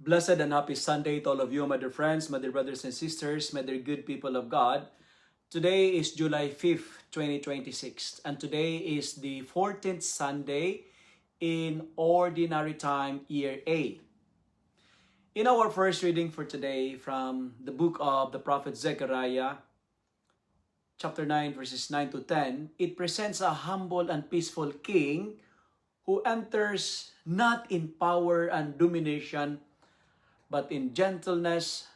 Blessed and happy Sunday to all of you, my dear friends, my dear brothers and sisters, my dear good people of God. Today is July 5th, 2026, and today is the 14th Sunday in Ordinary Time, Year A. In our first reading for today from the book of the prophet Zechariah, chapter 9, verses 9 to 10, it presents a humble and peaceful king who enters not in power and domination, but in gentleness,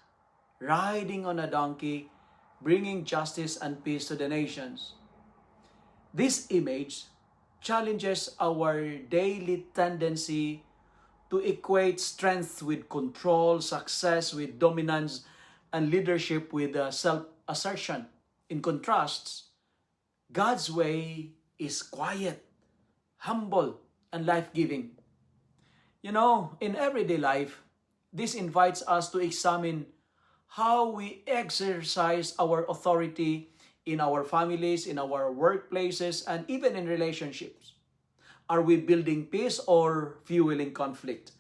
riding on a donkey, bringing justice and peace to the nations. This image challenges our daily tendency to equate strength with control, success with dominance, and leadership with self-assertion. In contrast, God's way is quiet, humble, and life-giving. You know, in everyday life, this invites us to examine how we exercise our authority in our families, in our workplaces, and even in relationships. Are we building peace or fueling conflict?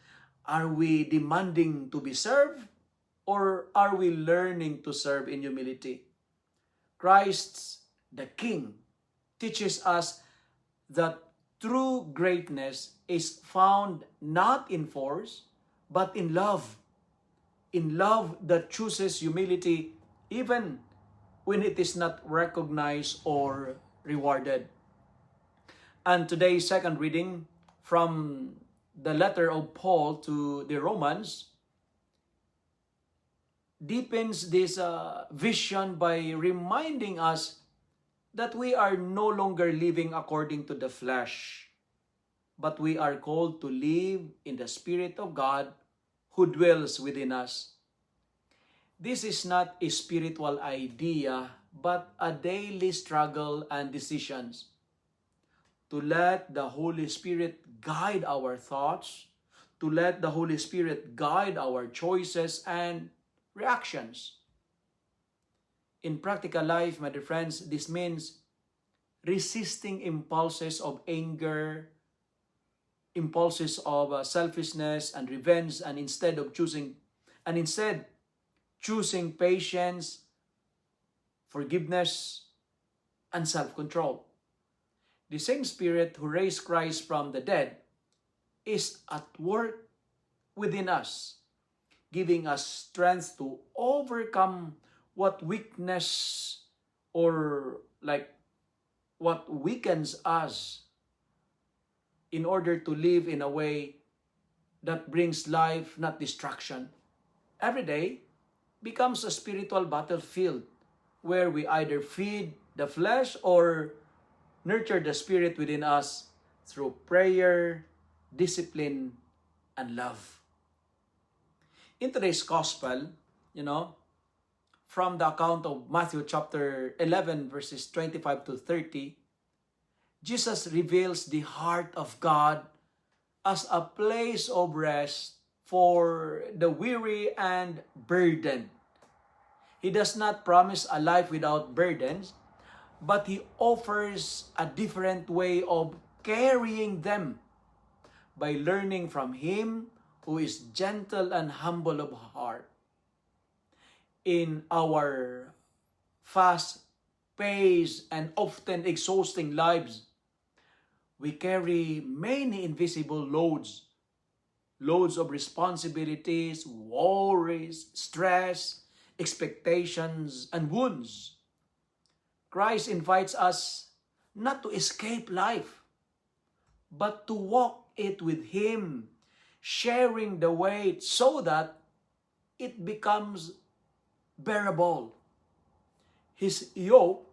Are we demanding to be served or are we learning to serve in humility? Christ, the King, teaches us that true greatness is found not in force, but in love. In love that chooses humility even when it is not recognized or rewarded. And today's second reading from the letter of Paul to the Romans deepens this vision by reminding us that we are no longer living according to the flesh, but we are called to live in the Spirit of God who dwells within us. This is not a spiritual idea, but a daily struggle and decisions to let the Holy Spirit guide our thoughts, to let the Holy Spirit guide our choices and reactions. In practical life, my dear friends, this means resisting impulses of anger, impulses of selfishness and revenge, and instead choosing patience, forgiveness, and self-control. The same Spirit who raised Christ from the dead is at work within us, giving us strength to overcome what weakness or what weakens us in order to live in a way that brings life, not destruction. Every day becomes a spiritual battlefield where we either feed the flesh or nurture the spirit within us through prayer, discipline, and love. In today's gospel, from the account of Matthew chapter 11, verses 25 to 30, Jesus reveals the heart of God as a place of rest for the weary and burdened. He does not promise a life without burdens, but He offers a different way of carrying them by learning from Him who is gentle and humble of heart. In our fast-paced and often exhausting lives, we carry many invisible loads of responsibilities, worries, stress, expectations, and wounds. Christ invites us not to escape life, but to walk it with Him, sharing the weight so that it becomes bearable. His yoke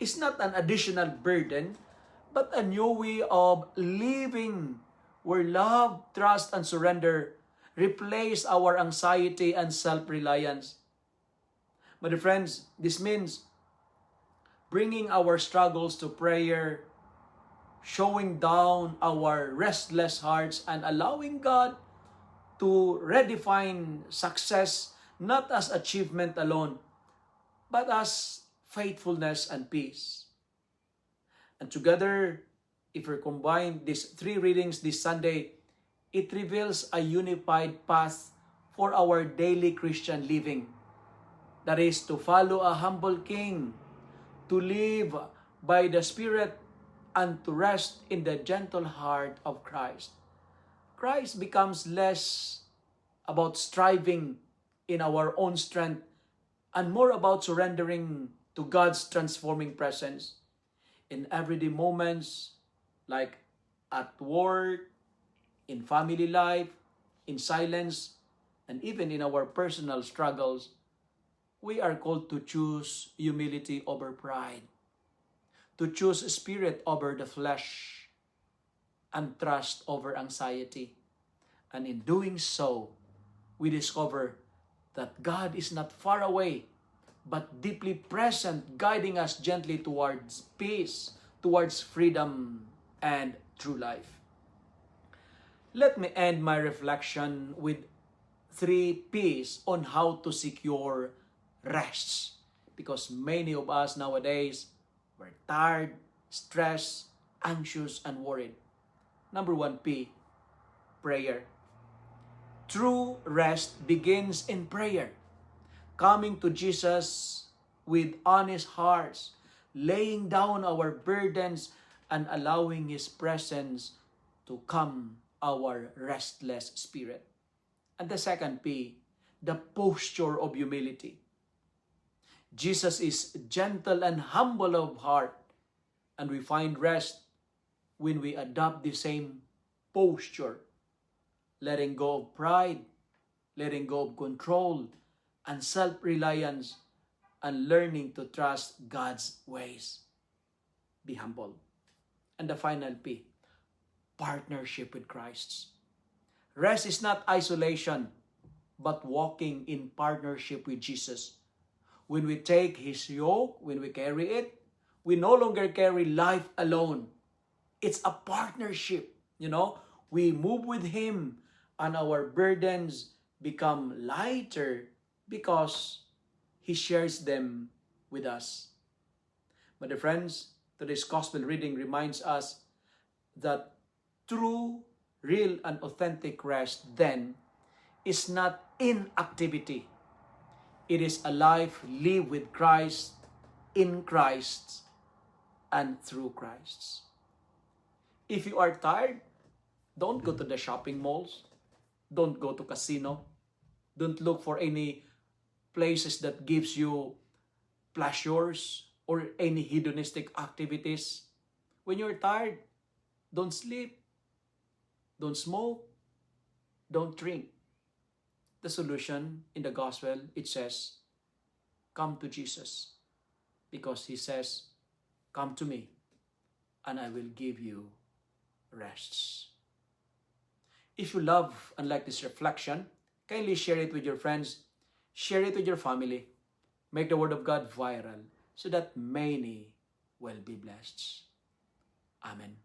is not an additional burden, but a new way of living where love, trust, and surrender replace our anxiety and self-reliance. My dear friends, this means bringing our struggles to prayer, showing down our restless hearts, and allowing God to redefine success not as achievement alone, but as faithfulness and peace. And together, if we combine these three readings this Sunday, it reveals a unified path for our daily Christian living. That is to follow a humble King, to live by the Spirit, and to rest in the gentle heart of Christ. Christ becomes less about striving in our own strength and more about surrendering to God's transforming presence in everyday moments like at work, in family life, in silence, and even in our personal struggles. We are called to choose humility over pride, to choose spirit over the flesh, and trust over anxiety. And in doing so, we discover that God is not far away, but deeply present, guiding us gently towards peace, towards freedom, and true life. Let me end my reflection with 3 P's on how to secure rest. Because many of us nowadays, we're tired, stressed, anxious, and worried. Number 1 P, prayer. True rest begins in prayer. Coming to Jesus with honest hearts, laying down our burdens, and allowing His presence to calm our restless spirit. And the 2nd P, the posture of humility. Jesus is gentle and humble of heart, and we find rest when we adopt the same posture, letting go of pride, letting go of control and self-reliance, and learning to trust God's ways. Be humble. And the final P, partnership with Christ. Rest is not isolation, but walking in partnership with Jesus. When we take His yoke, when we carry it, we no longer carry life alone. It's a partnership. We move with Him, and our burdens become lighter because He shares them with us. My dear friends, today's gospel reading reminds us that true, real, and authentic rest then is not inactivity. It is a life lived with Christ, in Christ, and through Christ. If you are tired, don't go to the shopping malls. Don't go to casino. Don't look for any places that gives you pleasures or any hedonistic activities. When you're tired, don't sleep. Don't smoke. Don't drink. The solution in the gospel, it says, come to Jesus. Because He says, come to me and I will give you rests. If you love and like this reflection, kindly share it with your friends, share it with your family, make the Word of God viral so that many will be blessed. Amen.